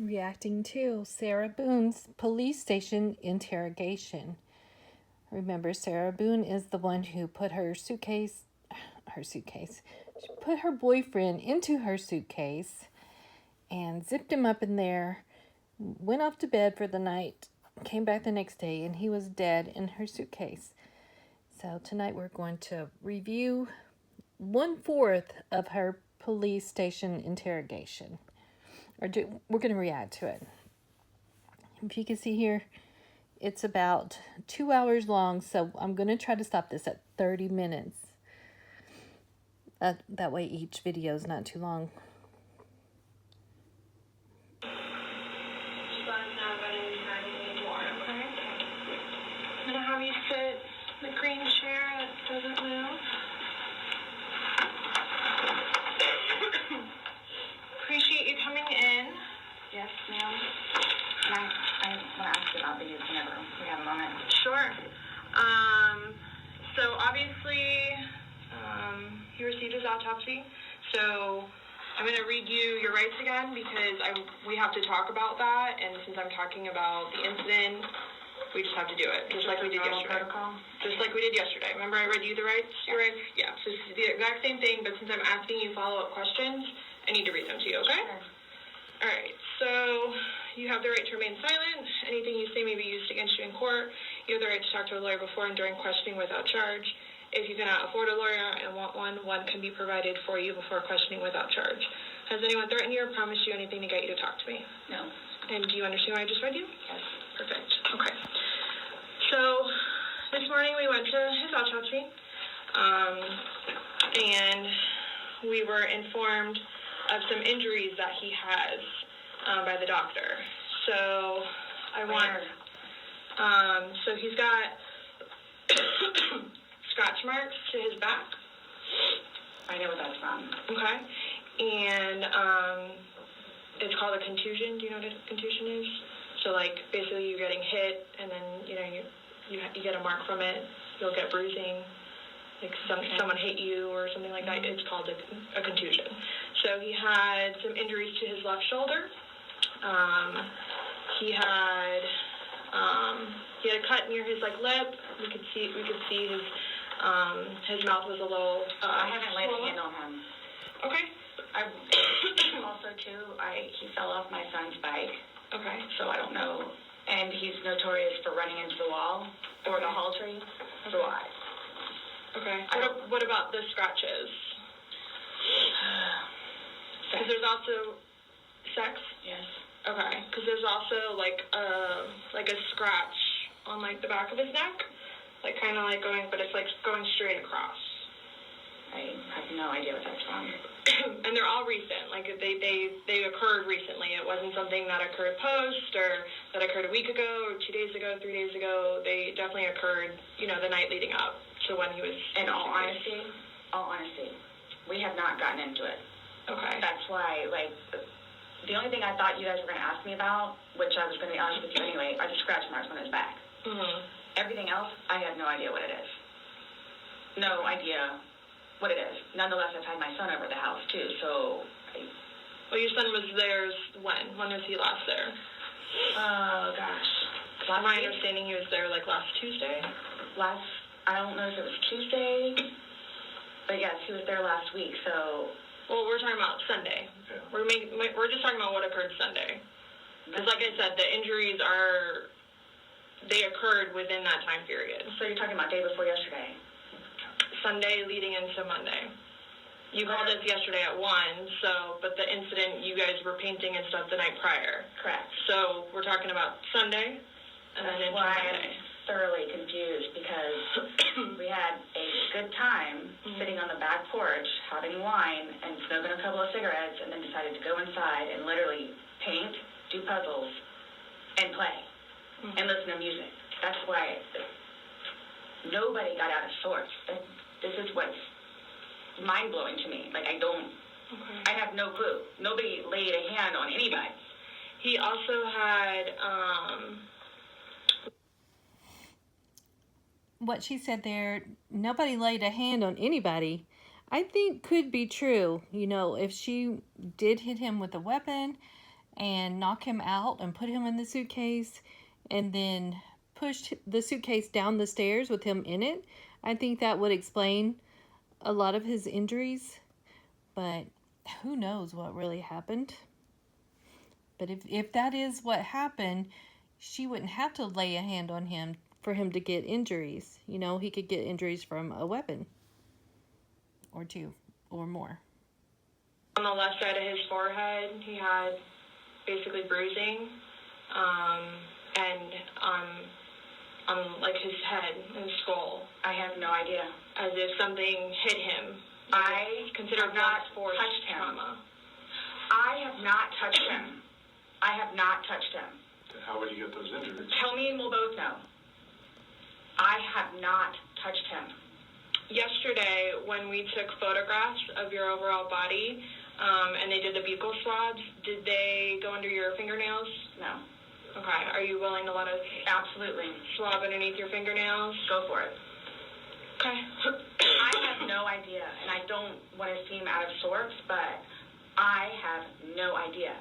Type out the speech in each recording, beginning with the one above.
reacting to Sarah Boone's police station interrogation. Remember, Sarah Boone is the one who put she put her boyfriend into her suitcase and zipped him up in there, went off to bed for the night, came back the next day, and he was dead in her suitcase. So tonight we're going to review 1/4 of her police station interrogation. We're going to react to it. If you can see here, it's about 2 hours long, so I'm going to try to stop this at 30 minutes. That way each video is not too long. I'm going to have you sit in the green chair that doesn't move. Appreciate you coming in. Yes, ma'am. I want to ask you about these whenever we have a moment. Sure. So obviously, he received his autopsy. So I'm going to read you your rights again because we have to talk about that. And since I'm talking about the incident, we just have to do it, just like we did yesterday. Protocol? Just like we did yesterday. Remember I read you the rights? Your rights? Yeah. So it's the exact same thing, but since I'm asking you follow-up questions, I need to read them to you, okay? Sure. All right. So you have the right to remain silent. Anything you say may be used against you in court. You have the right to talk to a lawyer before and during questioning without charge. If you cannot afford a lawyer and want one can be provided for you before questioning without charge. Has anyone threatened you or promised you anything to get you to talk to me? No. And do you understand what I just read you? Yes. Perfect. Okay. So this morning we went to his autopsy, and we were informed of some injuries that he has by the doctor. So so he's got scratch marks to his back. I know what that's from. Okay. And it's called a contusion. Do you know what a contusion is? So like basically you're getting hit and then you get a mark from it. You'll get bruising. Like someone hit you or something like that. It's called a contusion. So he had some injuries to his left shoulder. He had a cut near his lip. We could see his mouth was a little. I haven't laid a hand on him. Okay. Also too, he fell off my son's bike. Okay. So I don't know, and he's notorious for running into the wall or the hall tree. So Okay. What about the scratches? Because there's also sex. Yes. Okay. Because there's also like a scratch on the back of his neck, kind of but it's going straight across. I have no idea what that's from. And they're all recent. They occurred recently. It wasn't something that occurred post or that occurred a week ago or 2 days ago, 3 days ago. They definitely occurred, the night leading up to when he was. In all honesty, we have not gotten into it. Okay. That's why, the only thing I thought you guys were going to ask me about, which I was going to be honest with you anyway, are the scratch marks on his back. Mm-hmm. Everything else, I have no idea what it is. No idea what it is. Nonetheless, I've had my son over the house too, so. Well, your son was there when? When was he last there? Oh gosh. My understanding he was there last Tuesday. I don't know if it was Tuesday, but yes, he was there last week. So. Well, we're talking about Sunday. Yeah. We're just talking about what occurred Sunday. Because, like I said, the injuries they occurred within that time period. So you're talking about day before yesterday. Sunday leading into Monday. You called us yesterday at 1, but the incident, you guys were painting and stuff the night prior. Correct. So we're talking about Sunday and then into Monday. I'm thoroughly confused because we had a good time sitting on the back porch having wine and smoking a couple of cigarettes and then decided to go inside and literally paint, do puzzles, and play and listen to music. That's why nobody got out of sorts. This is what's mind-blowing to me. I have no clue. Nobody laid a hand on anybody. He also had, what she said there, nobody laid a hand on anybody, I think could be true. If she did hit him with a weapon, and knock him out and put him in the suitcase and then pushed the suitcase down the stairs with him in it. I think that would explain a lot of his injuries, but who knows what really happened. But if that is what happened, she wouldn't have to lay a hand on him for him to get injuries. You know, he could get injuries from a weapon or two or more. On the left side of his forehead, he had basically bruising, and on like his head and skull. I have no idea. As if something hit him. I considered not force touched him. trauma. I have not touched him. I have not touched him. Then how would he get those injuries? Tell me and we'll both know. I have not touched him. Yesterday, when we took photographs of your overall body, and they did the buccal swabs, did they go under your fingernails? No. Okay. Are you willing to let us Absolutely. swab underneath your fingernails? Go for it. Okay. I have no idea, and I don't want to seem out of sorts, but I have no idea.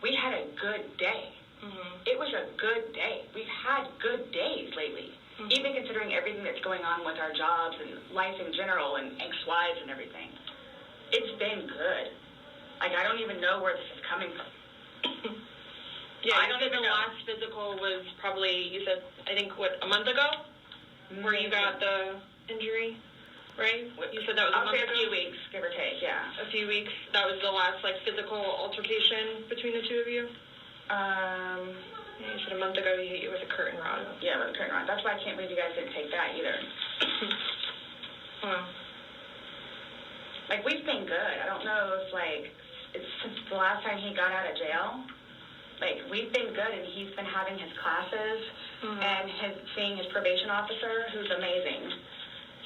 We had a good day. Mm-hmm. It was a good day. We've had good days lately, even considering everything that's going on with our jobs and life in general and ex-wives and everything. It's been good. Like, I don't even know where this is coming from. Yeah, I don't even the know. last physical was probably, you said, I think, what, a month ago? Where you got the injury, right? You said that was a I'll month say ago? a few weeks, give or take, yeah. A few weeks. That was the last, like, physical altercation between the two of you? Yeah, you said a month ago he hit you with a curtain rod. Yeah, with a curtain rod. That's why I can't believe you guys didn't take that either. Huh. Like, we've been good. I don't know if, like, it's since the last time he got out of jail. Like, we've been good, and he's been having his classes and seeing his probation officer, who's amazing.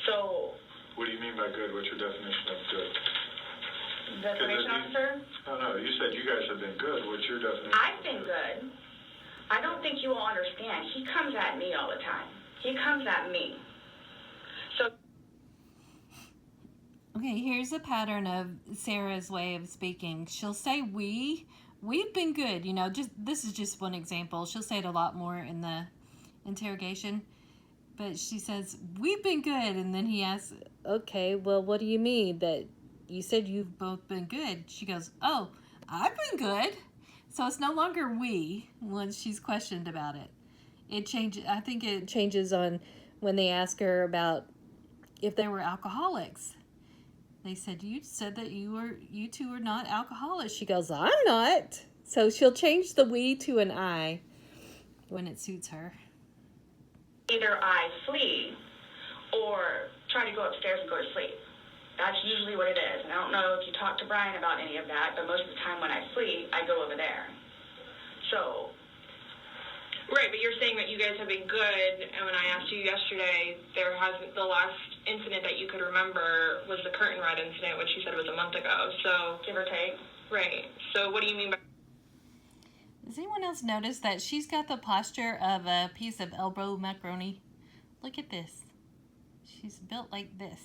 So... What do you mean by good? What's your definition of good? The probation officer? No, you said you guys have been good. What's your definition? I've been good. I don't think you all understand. He comes at me all the time. He comes at me. So... Okay, here's a pattern of Sarah's way of speaking. She'll say we've been good, you know, just this is just one example. She'll say it a lot more in the interrogation. But she says, we've been good, and then he asks, okay, well, what do you mean that you said you've both been good? She goes, oh, I've been good. So it's no longer we when she's questioned about it. It changes. I think it changes on when they ask her about if they were alcoholics. They said, you said that you two are not alcoholics. She goes, I'm not. So she'll change the we to an I when it suits her. Either I flee or try to go upstairs and go to sleep. That's usually what it is. And I don't know if you talked to Brian about any of that, but most of the time when I flee, I go over there. So... Right, but you're saying that you guys have been good, and when I asked you yesterday, there hasn't, the last incident that you could remember was the curtain rod incident, which you said was a month ago, so... Give or take. Right, so what do you mean by... Does anyone else notice that she's got the posture of a piece of elbow macaroni? Look at this. She's built like this.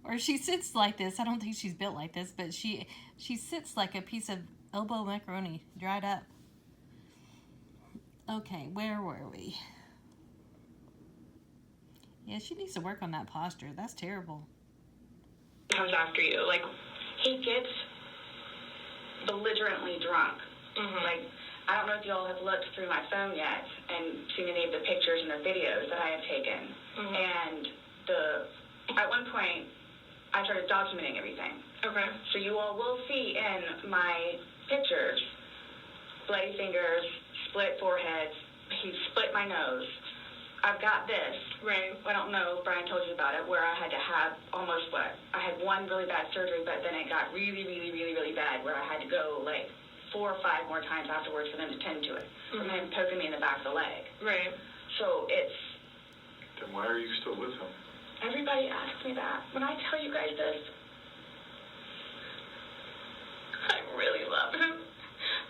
Or she sits like this. I don't think she's built like this, but she sits like a piece of elbow macaroni, dried up. Okay, where were we? Yeah, she needs to work on that posture. That's terrible. comes after you, like... He gets belligerently drunk. Like, I don't know if y'all have looked through my phone yet and seen any of the pictures and the videos that I have taken. And at one point, I started documenting everything. Okay. So you all will see in my pictures bloody fingers, split foreheads. He split my nose. I've got this. Right. I don't know if Brian told you about it, where I had to have almost I had one really bad surgery, but then it got really, really, really, really bad, where I had to go like 4 or 5 more times afterwards for them to tend to it, from him poking me in the back of the leg. Right. So it's... Then why are you still with him? Everybody asks me that. When I tell you guys this, I really love him.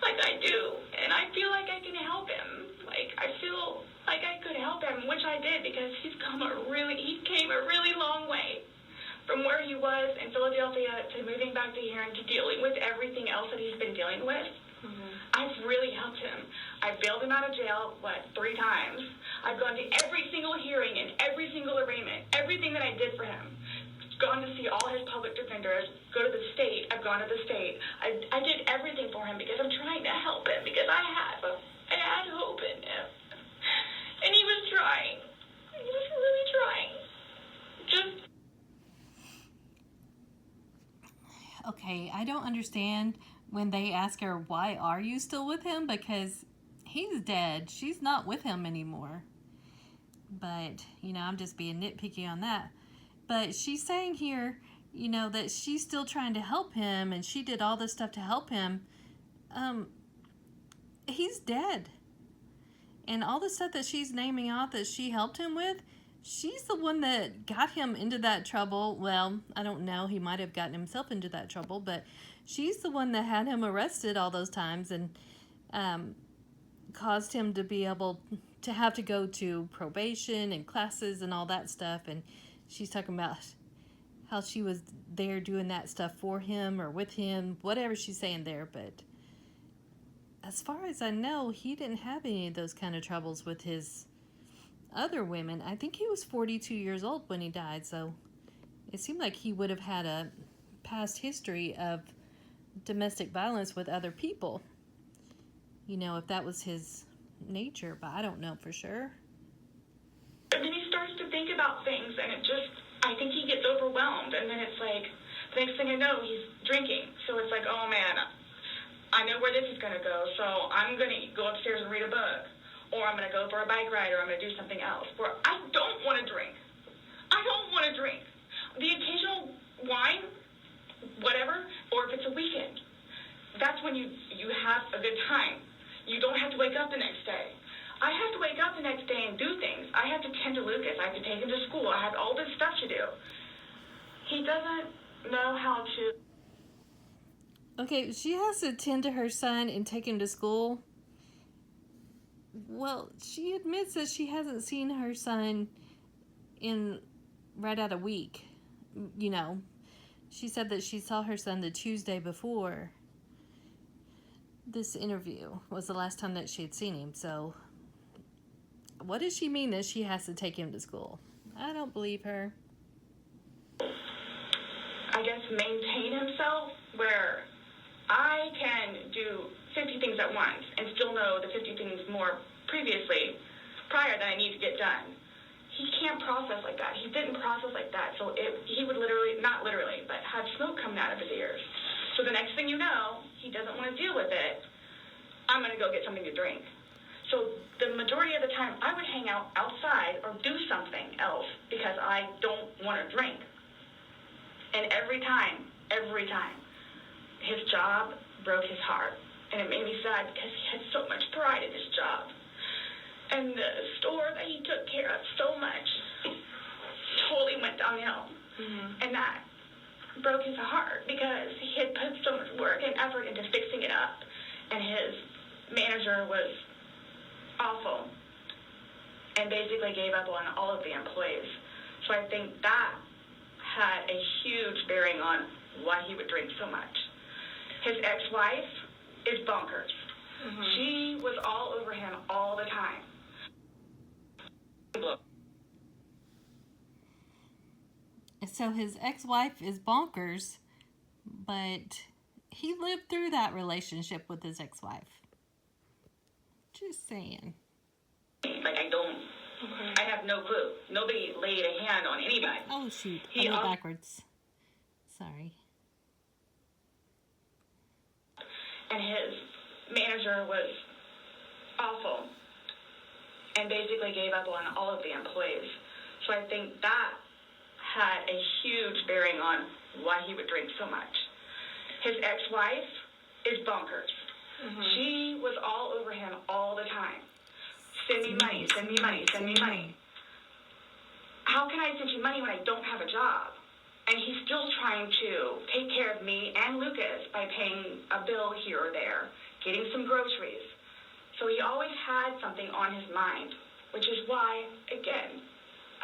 Like I do. And I feel like I can help him. Like, I feel like I could help him, which I did, because he came a really long way from where he was in Philadelphia to moving back to here and to dealing with everything else that he's been dealing with. I've really helped him. I've bailed him out of jail, 3 times. I've gone to every single hearing and every single arraignment, everything that I did for him. Gone to see all his public defenders, go to the state. I've gone to the state. I did everything for him because I'm trying to help him, because I had hope in him. And he was trying. He was really trying. Just... Okay, I don't understand when they ask her, why are you still with him? Because he's dead. She's not with him anymore. But, I'm just being nitpicky on that. But she's saying here, that she's still trying to help him and she did all this stuff to help him. He's dead. And all the stuff that she's naming off that she helped him with, she's the one that got him into that trouble. Well, I don't know. He might have gotten himself into that trouble, but she's the one that had him arrested all those times and caused him to be able to have to go to probation and classes and all that stuff. And she's talking about how she was there doing that stuff for him or with him, whatever she's saying there. But as far as I know, he didn't have any of those kind of troubles with his other women. I think he was 42 years old when he died, so it seemed like he would have had a past history of domestic violence with other people. If that was his nature, but I don't know for sure. And then he starts to think about things, and I think he gets overwhelmed, and then it's like, the next thing I know, he's drinking. So it's like, oh man, I know where this is going to go, so I'm going to go upstairs and read a book, or I'm going to go for a bike ride, or I'm going to do something else, where I don't want to drink. I don't want to drink. The occasional wine, whatever, or if it's a weekend, that's when you have a good time. You don't have to wake up the next day. I have to wake up the next day and do things. I have to tend to Lucas. I have to take him to school. I have all this stuff to do. He doesn't know how to... Okay, she has to tend to her son and take him to school. Well, she admits that she hasn't seen her son in right at a week. She said that she saw her son the Tuesday before this interview was the last time that she had seen him. So what does she mean that she has to take him to school? I don't believe her. I guess maintain himself, where I can do 50 things at once and still know the 50 things more prior that I need to get done. He can't process like that. He didn't process like that. So he would literally, not literally, but have smoke coming out of his ears. So the next thing you know, he doesn't want to deal with it. I'm going to go get something to drink. So the majority of the time, I would hang out outside or do something else because I don't want to drink. And every time, his job broke his heart. And it made me sad because he had so much pride in his job. And the store that he took care of so much totally went downhill. And that broke his heart because he had put so much work and effort into fixing it up. And his manager was awful and basically gave up on all of the employees. So I think that had a huge bearing on why he would drink so much. His ex-wife is bonkers. She was all over him all the time. So his ex-wife is bonkers, but he lived through that relationship with his ex-wife. Just saying. I have no clue. Nobody laid a hand on anybody. Oh, shoot. I went backwards. Sorry. And his manager was awful and basically gave up on all of the employees. So I think that had a huge bearing on why he would drink so much. His ex-wife is bonkers. She was all over him all the time. Send me money, send me money, send me money. How can I send you money when I don't have a job? And he's still trying to take care of me and Lucas by paying a bill here or there, getting some groceries. So he always had something on his mind, which is why, again,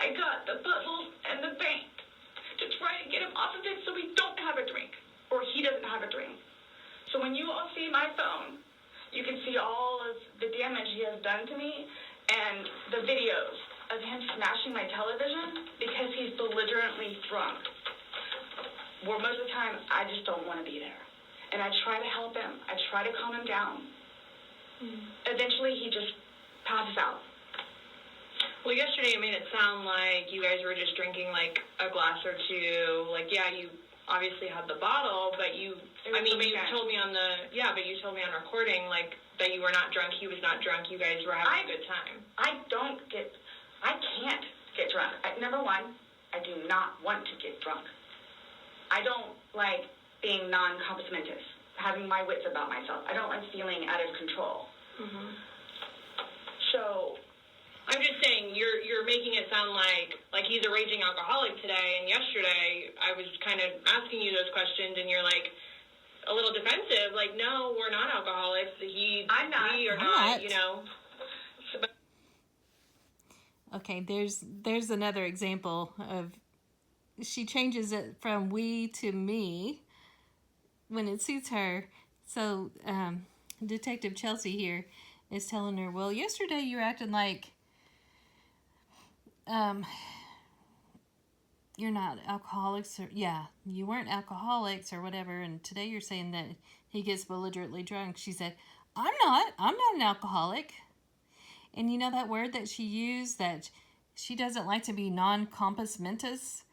I got the puzzles and the bank to try to get him off of it so we don't have a drink, or he doesn't have a drink. So when you all see my phone, You can see all of the damage he has done to me and the videos of him smashing my television because he's belligerently drunk. Where most of the time, I just don't want to be there. And I try to help him. I try to calm him down. Eventually, he just passes out. Well, yesterday it made it sound like you guys were just drinking like a glass or two. Like, yeah, you obviously had the bottle, but you told me on recording, like, that you were not drunk, he was not drunk, you guys were having a good time. I can't get drunk. Number one, I do not want to get drunk. I don't like being non-compos mentis, having my wits about myself. I don't like feeling out of control. Mm-hmm. So, I'm just saying, you're making it sound like he's a raging alcoholic today, and yesterday I was kind of asking you those questions, and you're like a little defensive, like, no, we're not alcoholics. I'm not. We are not, you know. Okay, there's another example of, she changes it from we to me when it suits her. So Detective Chelsea here is telling her, well, yesterday you were acting like you're not alcoholics, or you weren't alcoholics or whatever, and today you're saying that he gets belligerently drunk. She said, I'm not an alcoholic. And you know that word that she used, that she doesn't like to be non-compos mentis?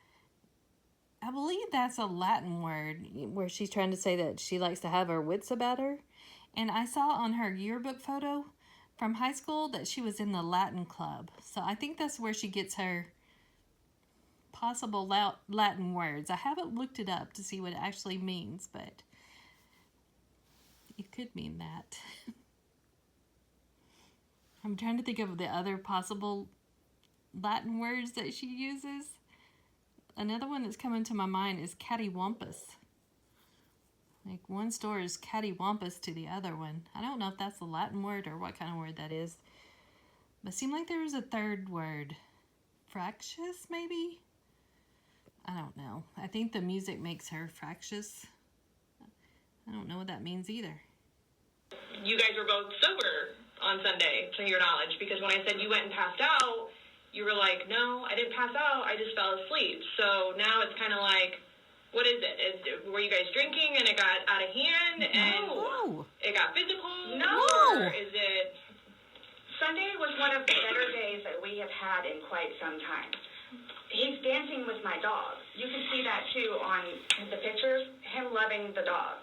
I believe that's a Latin word where she's trying to say that she likes to have her wits about her. And I saw on her yearbook photo from high school that she was in the Latin club. So I think that's where she gets her possible Latin words. I haven't looked it up to see what it actually means, but it could mean that. I'm trying to think of the other possible Latin words that she uses. Another one that's coming to my mind is cattywampus. Like, one store is cattywampus to the other one. I don't know if that's a Latin word or what kind of word that is. But it seemed like there was a third word. Fractious, maybe? I don't know. I think the music makes her fractious. I don't know what that means either. You guys were both sober on Sunday, to your knowledge, because when I said you went and passed out, you were like, no, I didn't pass out, I just fell asleep. So now it's kind of like, what is it? Were you guys drinking and it got out of hand and it got physical? No. Or is it... Sunday was one of the better days that we have had in quite some time. He's dancing with my dog. You can see that too on the pictures, him loving the dog.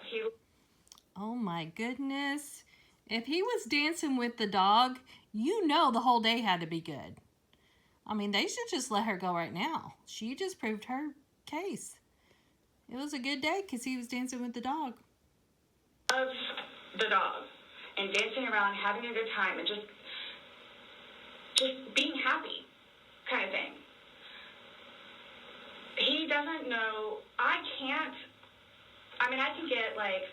Oh my goodness. If he was dancing with the dog, you know the whole day had to be good. I mean, they should just let her go right now. She just proved her case. It was a good day because he was dancing with the dog. Of the dog and dancing around, having a good time, and just being happy kind of thing. He doesn't know. I can get like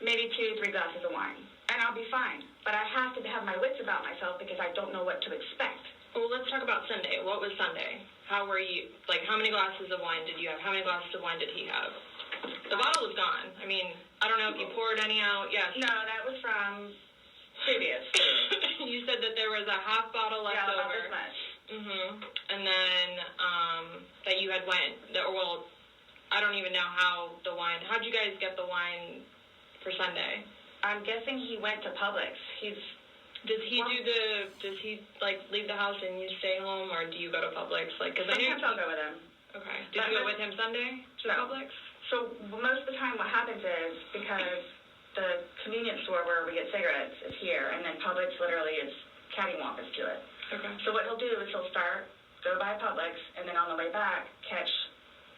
maybe 2-3 glasses of wine and I'll be fine. But I have to have my wits about myself because I don't know what to expect. Well, let's talk about Sunday. What was Sunday? How were you? Like, how many glasses of wine did you have? How many glasses of wine did he have? The bottle was gone. I mean, I don't know if you poured any out. Yes. No, that was from previous. You said that there was a half bottle left over. Yeah, about this much. Mm-hmm. And then that you had went. Well, I don't even know how the wine. How'd you guys get the wine for Sunday? I'm guessing he went to Publix. Does he like leave the house and you stay home, or do you go to Publix? Like, because I know I'll go with him. Okay. Did you go with him Sunday to Publix? So most of the time, what happens is because the convenience store where we get cigarettes is here, and then Publix literally is cattywampus to it. Okay. So what he'll do is he'll go by Publix, and then on the way back catch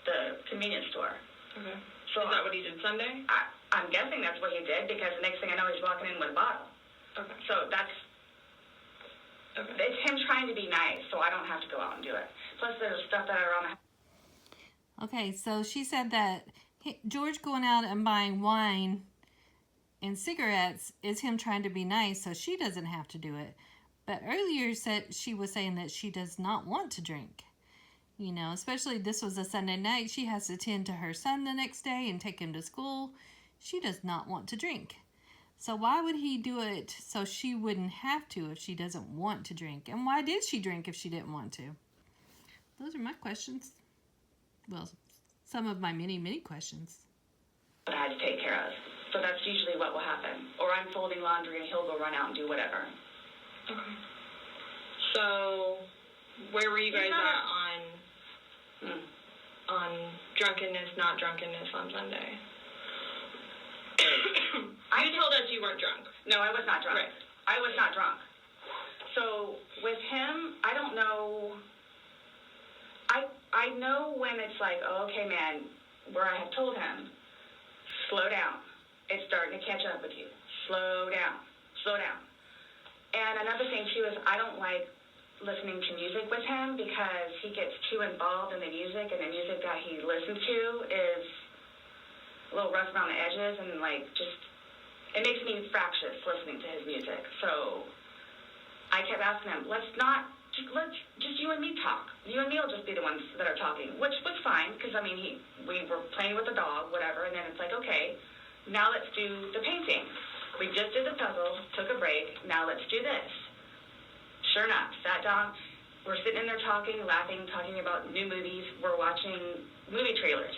the convenience store. Okay. So is that what he did Sunday? I'm guessing that's what he did because the next thing I know, he's walking in with a bottle. Okay. So it's him trying to be nice, so I don't have to go out and do it. Plus, there's stuff that are around the house. Okay, so she said that George going out and buying wine and cigarettes is him trying to be nice, so she doesn't have to do it. But earlier she was saying that she does not want to drink. You know, especially this was a Sunday night. She has to tend to her son the next day and take him to school. She does not want to drink. So why would he do it so she wouldn't have to if she doesn't want to drink? And why did she drink if she didn't want to? Those are my questions. Well, some of my many, many questions. That I had to take care of. So that's usually what will happen. Or I'm folding laundry and he'll go run out and do whatever. Okay. So, where were you guys at on drunkenness, not drunkenness on Sunday? You told us you weren't drunk. No, I was not drunk. Right. I was not drunk. So with him, I don't know. I know when it's like, oh, okay, man, where I have told him, slow down. It's starting to catch up with you. Slow down. Slow down. And another thing, too, is I don't like listening to music with him because he gets too involved in the music, and the music that he listens to is a little rough around the edges, and, like, just, it makes me fractious listening to his music. So I kept asking him, let's just you and me talk. You and me will just be the ones that are talking, which was fine, because, I mean, we were playing with the dog, whatever, and then it's like, okay, now let's do the painting. We just did the puzzle, took a break, now let's do this. Sure enough, sat down, we're sitting in there talking, laughing, talking about new movies, we're watching movie trailers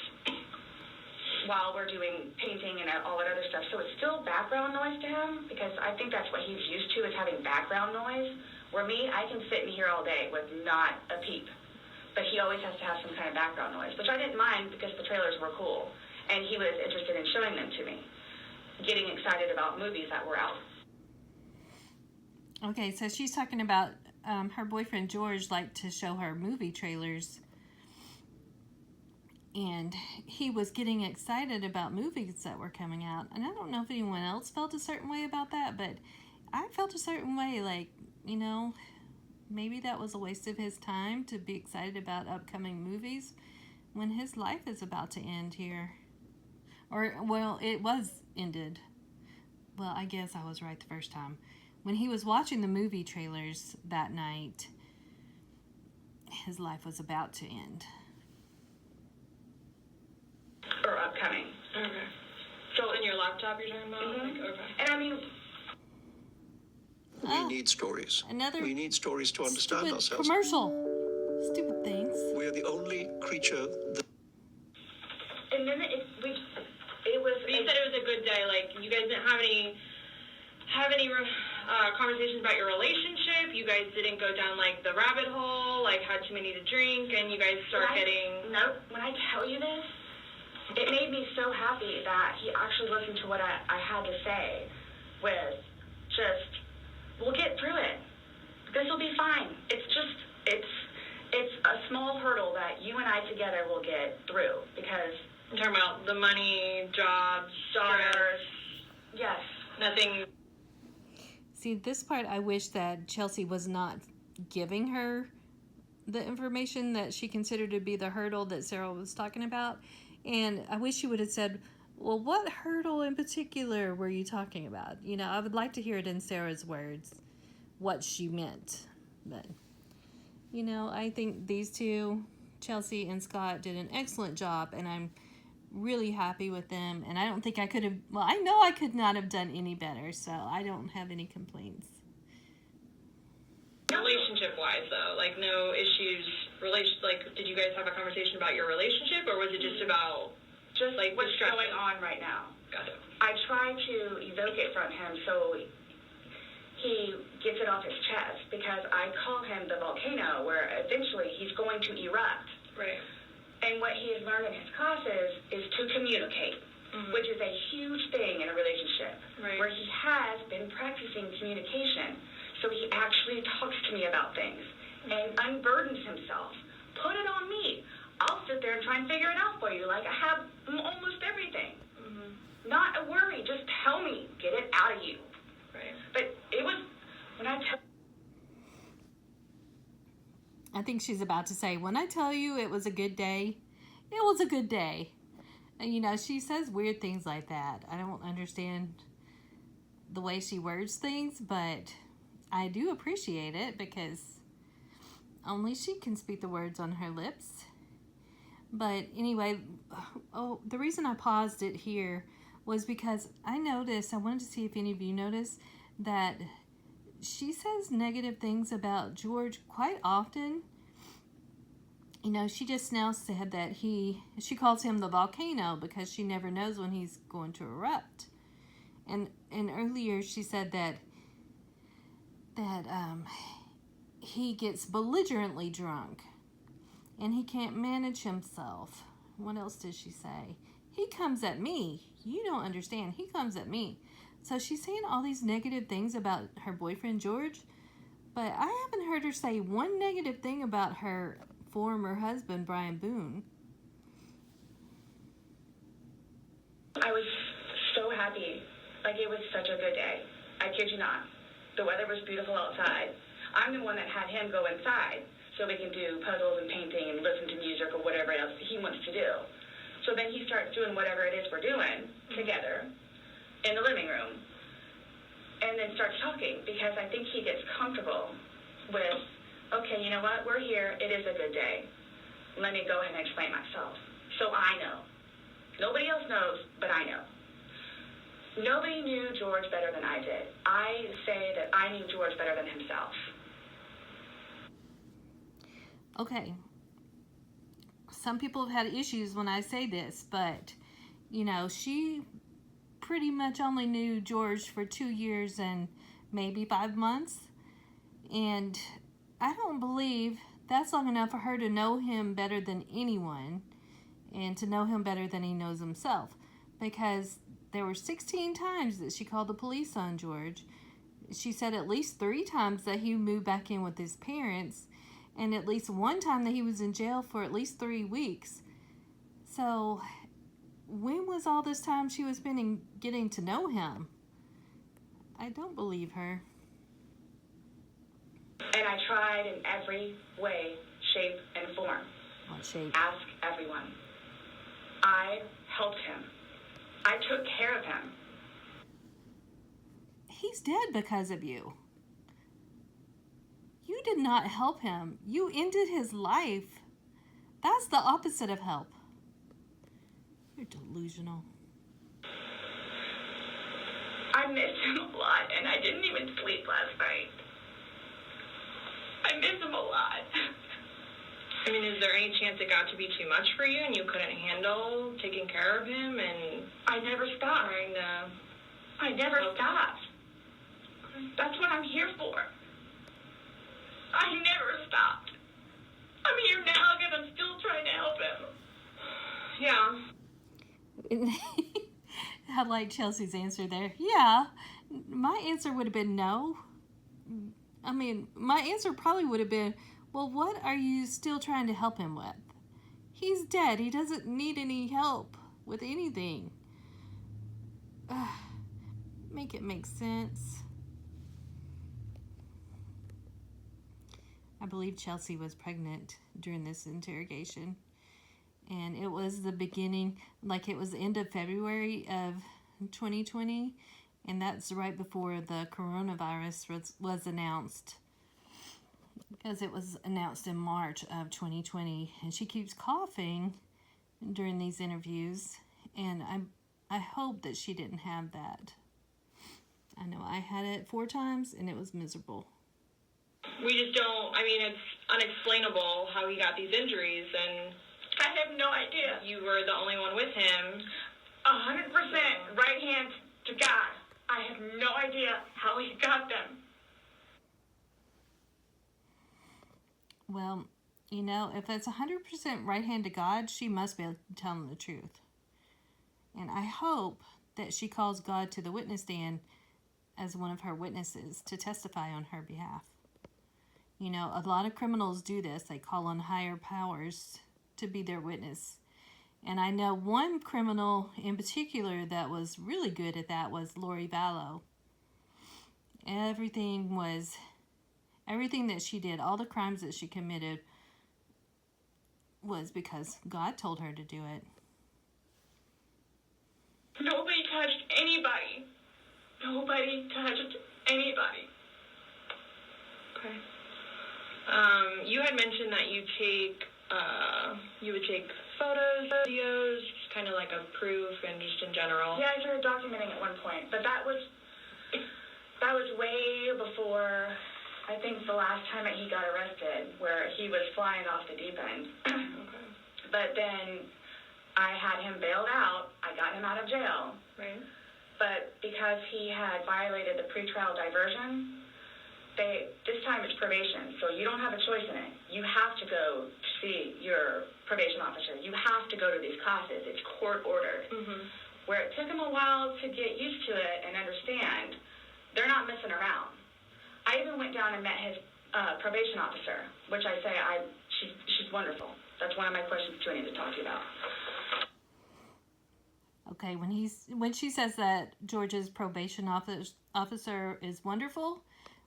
while we're doing painting and all that other stuff. So it's still background noise to him, because I think that's what he's used to, is having background noise. Where me, I can sit in here all day with not a peep. But he always has to have some kind of background noise, which I didn't mind because the trailers were cool. And he was interested in showing them to me, getting excited about movies that were out. Okay, so she's talking about her boyfriend George liked to show her movie trailers. And he was getting excited about movies that were coming out. And I don't know if anyone else felt a certain way about that, but I felt a certain way, like, you know, maybe that was a waste of his time to be excited about upcoming movies when his life is about to end here. Or, well, it was ended. Well, I guess I was right the first time. When he was watching the movie trailers that night, his life was about to end. Or upcoming. Okay. So in your laptop you're talking about? Mm-hmm. Like, okay. And I mean, we need stories. We need stories to understand ourselves. Commercial. Stupid things. We are the only creature that... And then it was... But you said it was a good day. Like, you guys didn't have any conversations about your relationship. You guys didn't go down, like, the rabbit hole, like, had too many to drink, and you guys start getting... No, when I tell you this, it made me so happy that he actually listened to what I had to say with just, we'll get through it. This will be fine. It's just, it's a small hurdle that you and I together will get through, because... I'm talking about the money, jobs, daughters. Yes. Nothing. See, this part I wish that Chelsea was not giving her the information that she considered to be the hurdle that Sarah was talking about. And I wish she would have said, well, what hurdle in particular were you talking about? You know, I would like to hear it in Sarah's words, what she meant. But, you know, I think these two, Chelsea and Scott, did an excellent job, and I'm really happy with them. And I don't think I could have, well, I know I could not have done any better, so I don't have any complaints. Relationship-wise, though, like, no issues, like, did you guys have a conversation about your relationship, or was it just about, like, what's going on right now? Got it. I try to evoke it from him so he gets it off his chest, because I call him the volcano, where eventually he's going to erupt. Right. And what he has learned in his classes is to communicate, which is a huge thing in a relationship, where he has been practicing communication. So he actually talks to me about things and unburdens himself. Put it on me. I'll sit there and try and figure it out for you. Like, I have almost everything. Not a worry. Just tell me. Get it out of you. Right. But it was, when I tell... I think she's about to say, when I tell you it was a good day, it was a good day. And, you know, she says weird things like that. I don't understand the way she words things, but I do appreciate it, because only she can speak the words on her lips. But anyway, the reason I paused it here was because I wanted to see if any of you noticed that she says negative things about George quite often. You know, she just now said that she calls him the volcano because she never knows when he's going to erupt. And earlier she said that he gets belligerently drunk and he can't manage himself. What else did she say? He comes at me. You don't understand. He comes at me. So she's saying all these negative things about her boyfriend George, but I haven't heard her say one negative thing about her former husband, Brian Boone. I was so happy. Like, it was such a good day. I kid you not. The weather was beautiful outside. I'm the one that had him go inside so we can do puzzles and painting and listen to music or whatever else he wants to do. So then he starts doing whatever it is we're doing together in the living room and then starts talking because I think he gets comfortable with, okay, you know what, we're here, it is a good day. Let me go ahead and explain myself. So I know. Nobody else knows, but I know. Nobody knew George better than I did. I say that I knew George better than himself. Okay. Some people have had issues when I say this, but, you know, she pretty much only knew George for 2 years and maybe 5 months. And I don't believe that's long enough for her to know him better than anyone and to know him better than he knows himself. Because there were 16 times that she called the police on George. She said at least 3 times that he moved back in with his parents, and at least 1 time that he was in jail for at least 3 weeks. So when was all this time she was spending getting to know him? I don't believe her. And I tried in every way, shape, and form. What shape? Ask everyone. I helped him. I took care of him. He's dead because of you. You did not help him. You ended his life. That's the opposite of help. You're delusional. I missed him a lot, and I didn't even sleep last night. I miss him a lot. I mean, is there any chance it got to be too much for you and you couldn't handle taking care of him and I never stopped. trying to... I never stopped. That's what I'm here for. I never stopped. I'm here now because I'm still trying to help him. Yeah. I like Chelsea's answer there. Yeah, my answer would have been no. I mean, my answer probably would have been, well, what are you still trying to help him with? He's dead. He doesn't need any help with anything. Make it make sense. I believe Chelsea was pregnant during this interrogation. And it was the beginning, like it was the end of February of 2020. And that's right before the coronavirus was announced. Because it was announced in March of 2020. And she keeps coughing during these interviews. And I hope that she didn't have that. I know I had it 4 times and it was miserable. We just don't, I mean, it's unexplainable how he got these injuries, and I have no idea. you were the only one with him. 100% right hand to God. I have no idea how he got them. Well, you know, if it's 100% right hand to God, she must be telling the truth. And I hope that she calls God to the witness stand as one of her witnesses to testify on her behalf. You know, a lot of criminals do this. They call on higher powers to be their witness. And I know one criminal in particular that was really good at that was Lori Vallow. Everything that she did, all the crimes that she committed, was because God told her to do it. Nobody touched anybody. Nobody touched anybody. Okay. You had mentioned that you would take photos, videos, kind of like a proof and just in general? Yeah, I started documenting at one point, but that was way before, I think, the last time that he got arrested, where he was flying off the deep end. Okay. But then I had him bailed out. I got him out of jail. Right. But because he had violated the pretrial diversion, this time it's probation, so you don't have a choice in it. You have to go to see your probation officer. You have to go to these classes. It's court ordered. Mm-hmm. Where it took him a while to get used to it and understand, they're not messing around. I even went down and met his probation officer, which I say she's wonderful. That's one of my questions too I need to talk to you about. Okay, when she says that George's probation officer is wonderful,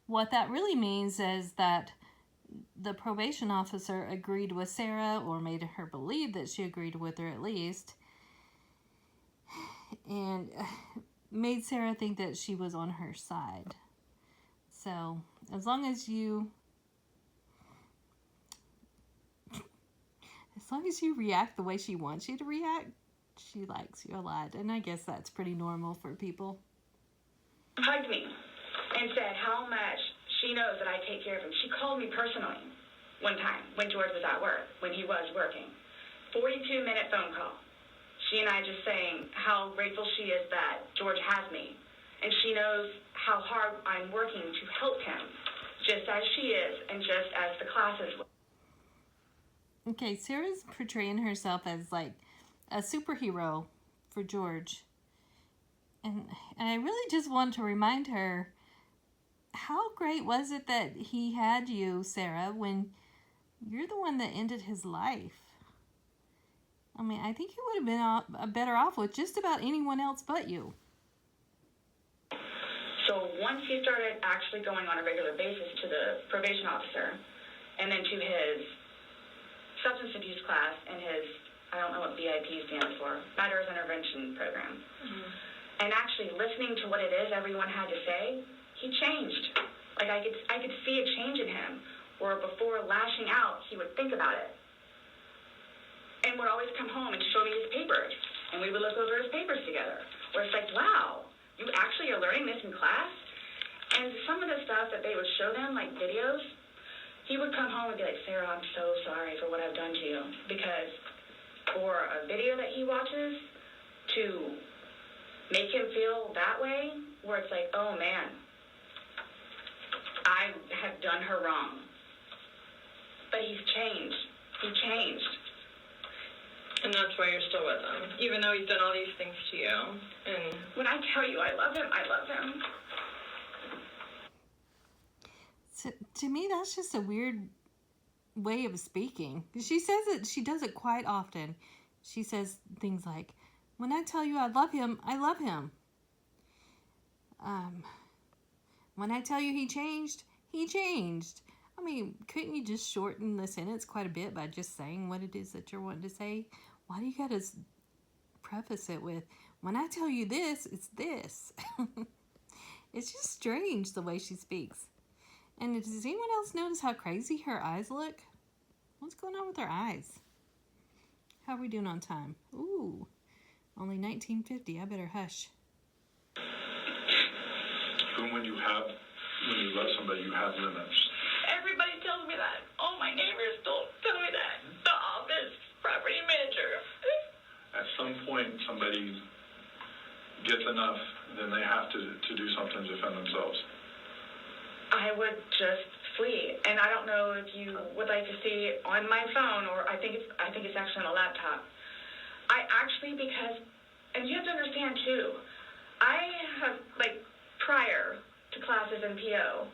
what that really means is that the probation officer agreed with Sarah, or made her believe that she agreed with her at least, and made Sarah think that she was on her side. So, as long as you react the way she wants you to react, she likes you a lot. And I guess that's pretty normal for people. Hugged me and said how much she knows that I take care of him. She called me personally one time when George was at work, when he was working. 42-minute phone call. She and I just saying how grateful she is that George has me. And she knows how hard I'm working to help him, just as she is and just as the classes. Okay, Sarah's portraying herself as like a superhero for George. And I really just want to remind her, how great was it that he had you, Sarah, when you're the one that ended his life? I mean, I think he would have been better off with just about anyone else but you. So once he started actually going on a regular basis to the probation officer, and then to his substance abuse class and his, I don't know what VIP stands for, Matters Intervention Program, and actually listening to what it is everyone had to say, he changed. Like I could see a change in him, where before lashing out, he would think about it. And would always come home and show me his papers, and we would look over his papers together, where it's like, wow, you actually are learning this in class? And some of the stuff that they would show them, like videos, he would come home and be like, Sarah, I'm so sorry for what I've done to you. Because for a video that he watches to make him feel that way, where it's like, oh man, I have done her wrong. But he's changed. He changed. And that's why you're still with him, even though he's done all these things to you. And when I tell you I love him, I love him. To me, that's just a weird way of speaking. She says it, she does it quite often. She says things like, when I tell you I love him, I love him. When I tell you he changed, he changed. I mean, couldn't you just shorten the sentence quite a bit by just saying what it is that you're wanting to say? Why do you got to preface it with, when I tell you this, it's this? It's just strange the way she speaks. And does anyone else notice how crazy her eyes look? What's going on with her eyes? How are we doing on time? Ooh, only 19:50. I better hush. When you love somebody, you have limits. Everybody tells me that. All my neighbors tell me that. The office, property manager. At some point, somebody gets enough, then they have to do something to defend themselves. I would just flee, and I don't know if you would like to see on my phone, or I think it's actually on a laptop. I actually, because, and you have to understand too, I have, like, prior to classes in PO,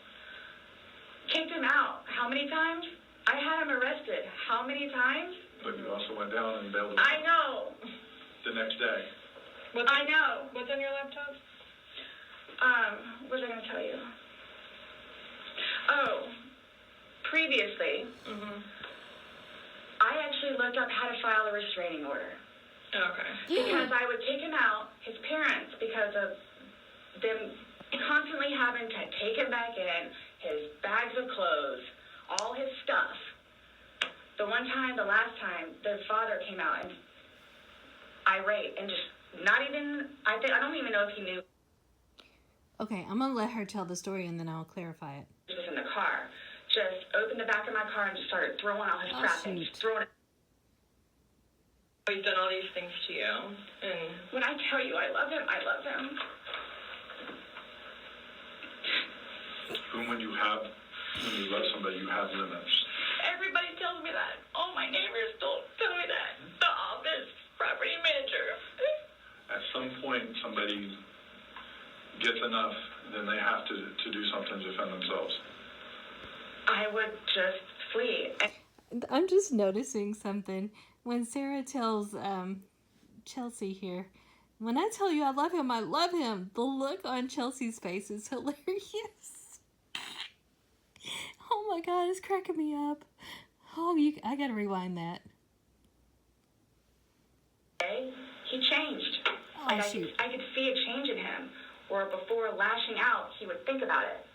kicked him out. How many times? I had him arrested. How many times? But you also went down and bailed him I out know. the next day. I know. What's on your laptop? What was I going to tell you? Oh, previously, I actually looked up how to file a restraining order. Okay. Because I would take him out, his parents, because of them constantly having to take him back in, his bags of clothes, all his stuff. The last time, the father came out, and irate and just not even, I don't even know if he knew Okay, I'm going to let her tell the story and then I'll clarify it. he was in the car. Just opened the back of my car and just started throwing all his crap and just throwing it. He's done all these things to you, and When I tell you I love him, I love him. When you love somebody, you have limits. Everybody tells me that. All my neighbors don't tell me that. The office, property manager. At some point, somebody gets enough, then they have to do something to defend themselves. I would just flee. I'm just noticing something. When Sarah tells Chelsea here, when I tell you I love him, the look on Chelsea's face is hilarious. Oh my God, it's cracking me up. Oh, I gotta rewind that. He changed. Oh, shoot. I could see a change in him, where before lashing out, he would think about it.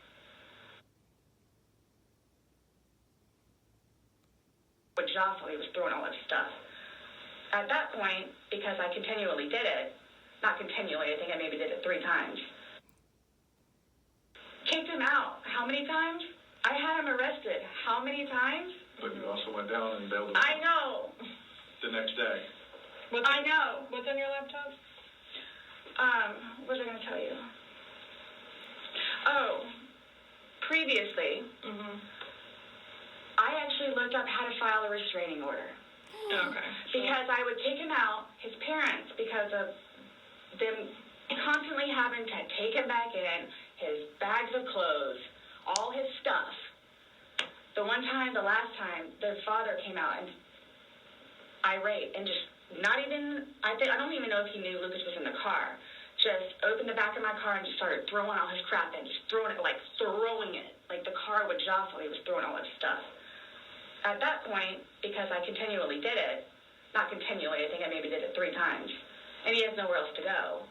With Jocelyn, he was throwing all his stuff. At that point, because I continually did it, not continually, I think I maybe did it 3 times. Kicked him out. How many times? I had him arrested. How many times? But you also went down and bailed him I know. the next day. I know. what's on your laptop? What was I going to tell you? Oh, previously, I actually looked up how to file a restraining order. Okay. Because I would take him out, his parents, because of them constantly having to take him back in, his bags of clothes, all his stuff. The last time, the father came out and irate and just not even, I don't even know if he knew Lucas was in the car. Just opened the back of my car and just started throwing all his crap in, just throwing it. Like the car would jostle, he was throwing all his stuff. At that point, because I continually did it, not continually, I think I maybe did it 3 times, and he has nowhere else to go,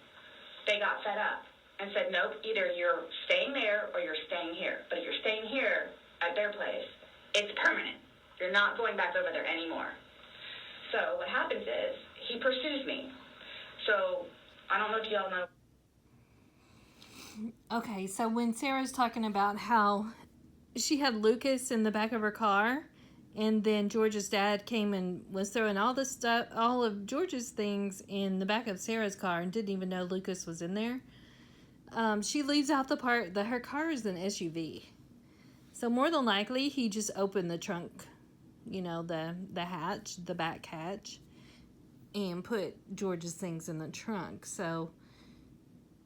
they got fed up and said, nope, either you're staying there or you're staying here. But if you're staying here at their place, it's permanent. You're not going back over there anymore. So what happens is he pursues me. So I don't know if y'all know. Okay, so when Sarah's talking about how she had Lucas in the back of her car, and then George's dad came and was throwing all the stuff, all of George's things in the back of Sarah's car and didn't even know Lucas was in there. She leaves out the part that her car is an SUV. So more than likely, he just opened the trunk, the hatch, the back hatch, and put George's things in the trunk. So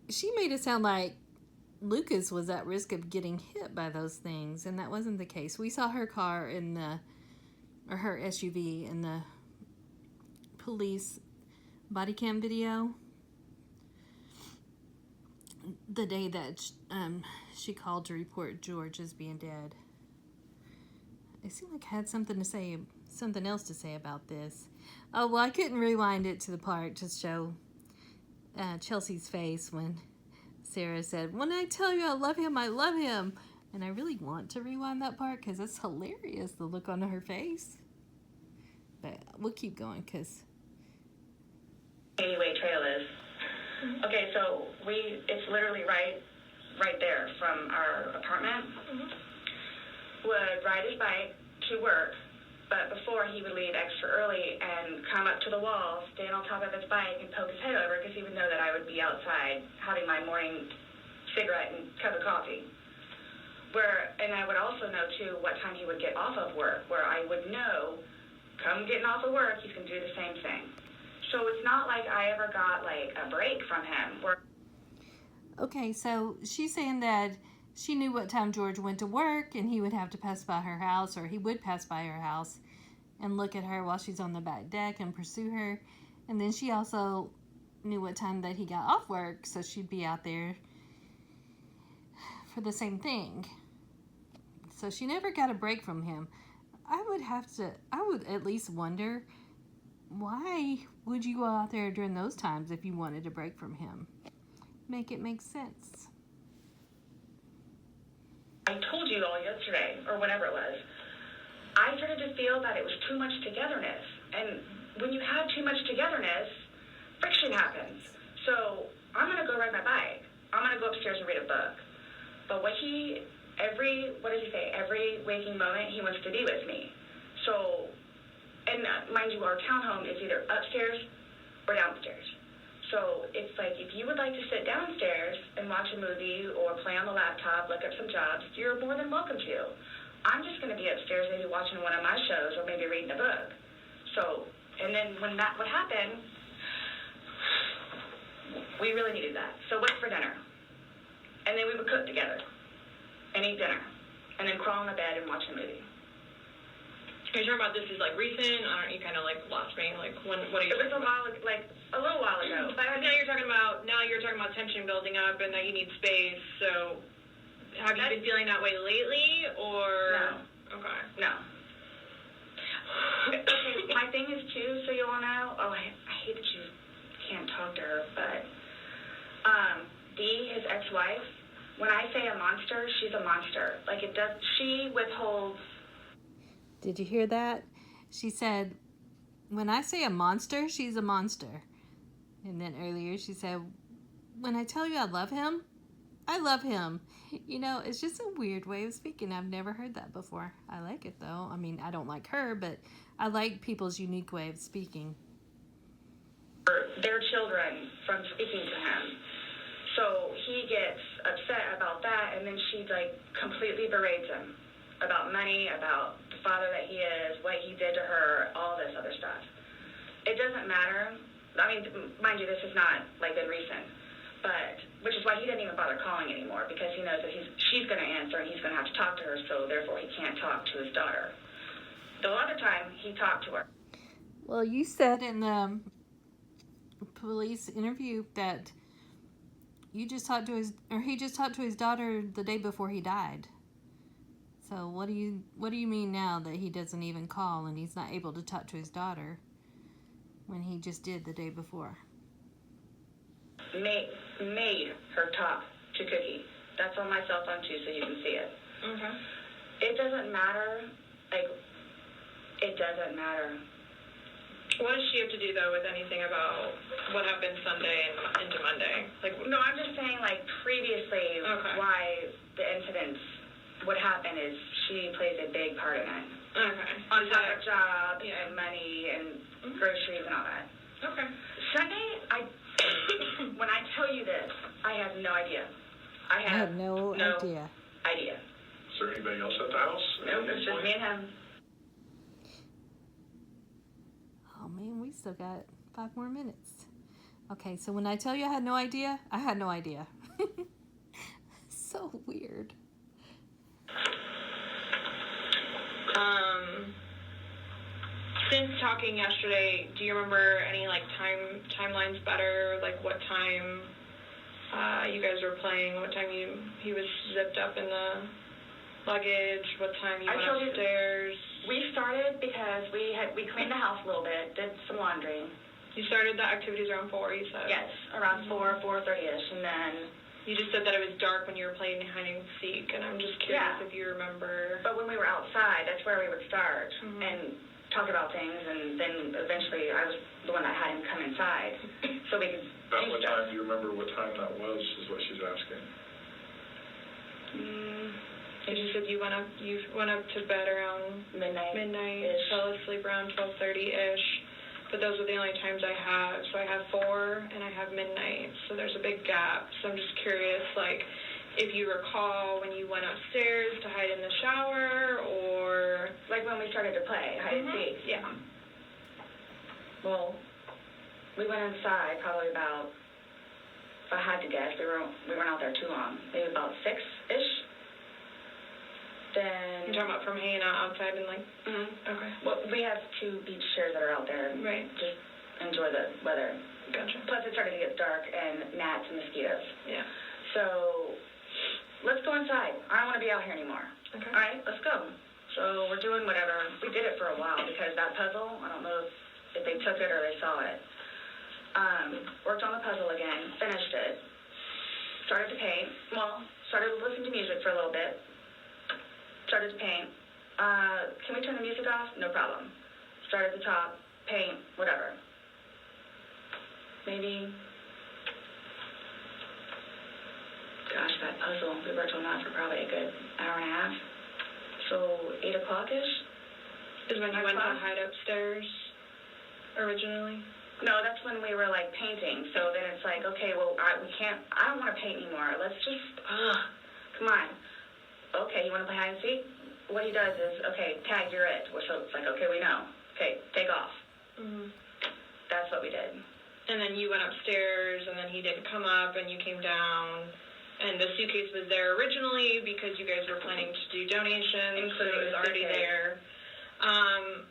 she made it sound like Lucas was at risk of getting hit by those things, and that wasn't the case. We saw her car or her SUV in the police body cam video the day that she called to report George as being dead. It seemed like I had something else to say about this. Oh, well, I couldn't rewind it to the part to show Chelsea's face when Sarah said, when I tell you I love him, I love him. And I really want to rewind that part because it's hilarious, the look on her face. But we'll keep going because... Anyway, trail is. Okay, so it's literally right there from our apartment. Would ride his bike to work, but before he would leave extra early and come up to the wall, stand on top of his bike and poke his head over because he would know that I would be outside having my morning cigarette and cup of coffee. And I would also know, too, what time he would get off of work, where I would know, come getting off of work, he's going to do the same thing. So it's not like I ever got, a break from him. Okay, so she's saying that she knew what time George went to work, and he would have to pass by her house, or he would pass by her house and look at her while she's on the back deck and pursue her. And then she also knew what time that he got off work, so she'd be out there for the same thing. So she never got a break from him. I would at least wonder, why would you go out there during those times if you wanted a break from him? Make it make sense. I told you all yesterday, or whatever it was, I started to feel that it was too much togetherness. And when you have too much togetherness, friction happens. So I'm going to go ride my bike. I'm going to go upstairs and read a book. But every waking moment, he wants to be with me. So, and mind you, our townhome is either upstairs or downstairs. So it's like, if you would like to sit downstairs and watch a movie or play on the laptop, look up some jobs, you're more than welcome to. I'm just going to be upstairs maybe watching one of my shows or maybe reading a book. So, and then when that would happen, we really needed that. So wait for dinner. And then we would cook together and eat dinner. And then crawl in the bed and watch a movie. Are you talking about this is like recent? You kind of like lost me. Like when? What are you? It was a little while ago. But now you're talking about tension building up and that you need space. So have you been feeling that way lately, or? No. Okay. No. Okay. My thing is too, so you all know. Oh, I hate that you can't talk to her, but Dee, his ex-wife. When I say a monster, she's a monster. Like it does. She withholds. Did you hear that? She said, when I say a monster, she's a monster. And then earlier she said, when I tell you I love him, I love him. You know, it's just a weird way of speaking. I've never heard that before. I like it though. I mean, I don't like her, but I like people's unique way of speaking. Their children from speaking to him. So he gets upset about that, and then she like completely berates him about money, about the father that he is, what he did to her, all this other stuff. It doesn't matter. I mean, mind you, this is not like been recent, but which is why he didn't even bother calling anymore, because he knows that she's going to answer and he's going to have to talk to her, so therefore he can't talk to his daughter. The other time he talked to her. Well, you said in the police interview that he just talked to his daughter the day before he died. So what do you mean now that he doesn't even call and he's not able to talk to his daughter when he just did the day before? Made her talk to Cookie. That's on my cell phone too, so you can see it. Okay. It doesn't matter. Like, it doesn't matter. What does she have to do though with anything about what happened Sunday and into Monday? Like, no, I'm just saying like previously why the incidents would happen is she plays a big part in it. Okay. On top of job and money and groceries and all that. Okay. Sunday, when I tell you this, I have no idea. I have no idea. Is there anybody else at the house? No, it's just me and him. Oh man, we still got 5 more minutes. Okay, so when I tell you I had no idea, I had no idea. So weird. Since talking yesterday, do you remember any like timelines better? Like what time you guys were playing? What time he was zipped up in the luggage? What time you went upstairs? We started because we cleaned the house a little bit, did some laundry. You started the activities around 4, you said? Yes, around 4:30ish, and then you just said that it was dark when you were playing hide and seek, and I'm just curious if you remember. But when we were outside, that's where we would start and talk about things, and then eventually I was the one that had him come inside so we could About what time, do you remember what time that was, is what she's asking. You said you went up to bed around midnight, fell asleep around 12:30ish. But those are the only times I have. So I have 4 and I have midnight. So there's a big gap. So I'm just curious, like, if you recall when you went upstairs to hide in the shower, or like when we started to play hide and seek. Yeah. Well, we went inside probably about, if I had to guess, we weren't out there too long. Maybe about 6-ish. Then you're talking about from hanging out outside and like. Okay. Well, we have 2 beach chairs that are out there. Right. Just enjoy the weather. Gotcha. Plus, it started to get dark and gnats and mosquitoes. Yeah. So let's go inside. I don't want to be out here anymore. Okay. All right, let's go. So we're doing whatever. We did it for a while because that puzzle, I don't know if they took it or they saw it. Worked on the puzzle again, finished it. Started to paint. Well, started to listen to music for a little bit. Started to paint. Can we turn the music off? No problem. Start at the top, paint, whatever. maybe. Gosh, that puzzle, we worked on that for probably a good hour and a half. So 8 o'clock-ish? Is when you went to hide upstairs originally? No, that's when we were, like, painting. So then it's like, okay, well, I don't want to paint anymore. Let's just, come on. Okay, you want to play hide and seek? What he does is, okay, tag, you're it. So it's like, okay, we know. Okay, take off. Mm-hmm. That's what we did. And then you went upstairs, and then he didn't come up, and you came down, and the suitcase was there originally because you guys were planning to do donations, so it was already there.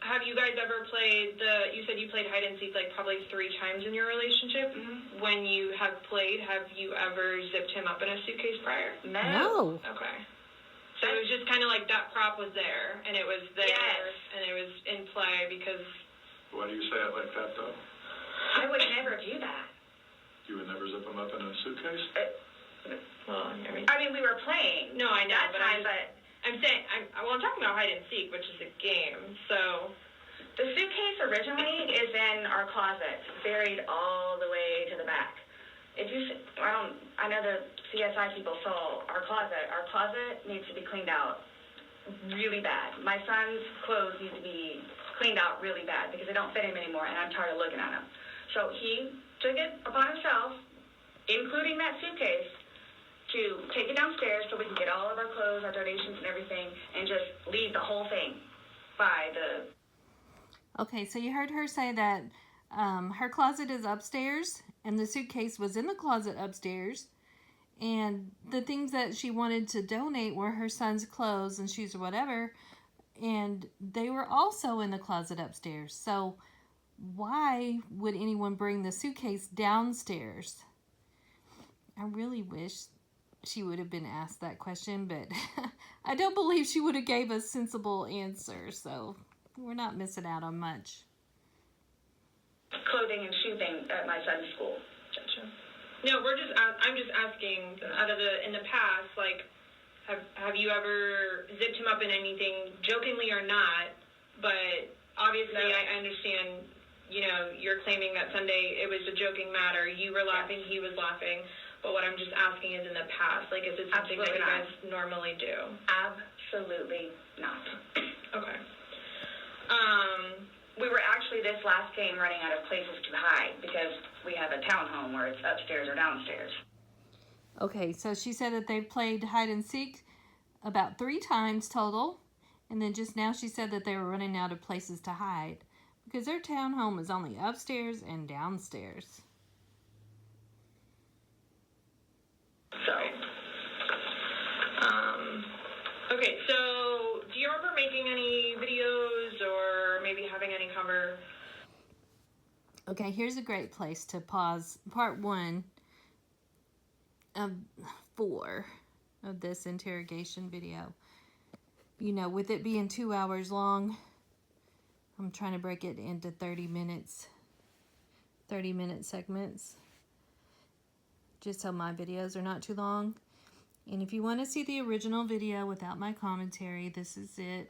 Have you guys ever played you said you played hide and seek like probably 3 times in your relationship? Mm-hmm. When you have played, have you ever zipped him up in a suitcase prior? No. Okay. So it was just kind of like that prop was there, and it was there, yes. and it was in play because... Why do you say it like that, though? I would never do that. You would never zip them up in a suitcase? Well, I mean, we were playing. No, I know, that but time, I'm saying, I'm talking about hide and seek, which is a game, so... The suitcase originally is in our closet, buried all the way to the back. If you, I know the CSI people saw our closet. Our closet needs to be cleaned out really bad. My son's clothes need to be cleaned out really bad because they don't fit him anymore, and I'm tired of looking at them. So he took it upon himself, including that suitcase, to take it downstairs so we can get all of our clothes, our donations, and everything, and just leave the whole thing by the... Okay, so you heard her say that her closet is upstairs, and the suitcase was in the closet upstairs, and the things that she wanted to donate were her son's clothes and shoes or whatever, and they were also in the closet upstairs. So why would anyone bring the suitcase downstairs? I really wish she would have been asked that question, but I don't believe she would have gave a sensible answer, so we're not missing out on much. Clothing and shoe thing at my son's school. Gotcha. No, I'm just asking, in the past, like, have you ever zipped him up in anything, jokingly or not, but obviously no. I understand, you're claiming that Sunday it was a joking matter, you were laughing, he was laughing, but what I'm just asking is in the past, like, is it something that you guys normally do? Absolutely not. Okay. We were actually this last game running out of places to hide because we have a townhome where it's upstairs or downstairs. Okay, so she said that they've played hide and seek about 3 times total, and then just now she said that they were running out of places to hide because their townhome is only upstairs and downstairs. So, okay, so do you remember making any videos or maybe having any cover? Okay, here's a great place to pause part 1 of 4 of this interrogation video. With it being 2 hours long, I'm trying to break it into 30-minute segments, just so my videos are not too long. And if you want to see the original video without my commentary, this is it.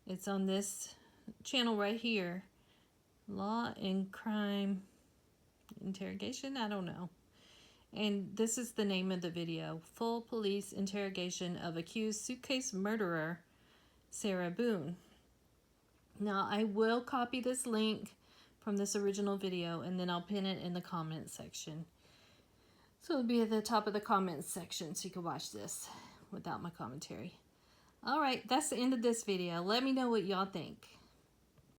It's on this channel right here. Law and Crime Interrogation? I don't know. And this is the name of the video. Full police interrogation of accused suitcase murderer, Sarah Boone. Now, I will copy this link from this original video, and then I'll pin it in the comments section. So it'll be at the top of the comments section so you can watch this without my commentary. Alright, that's the end of this video. Let me know what y'all think.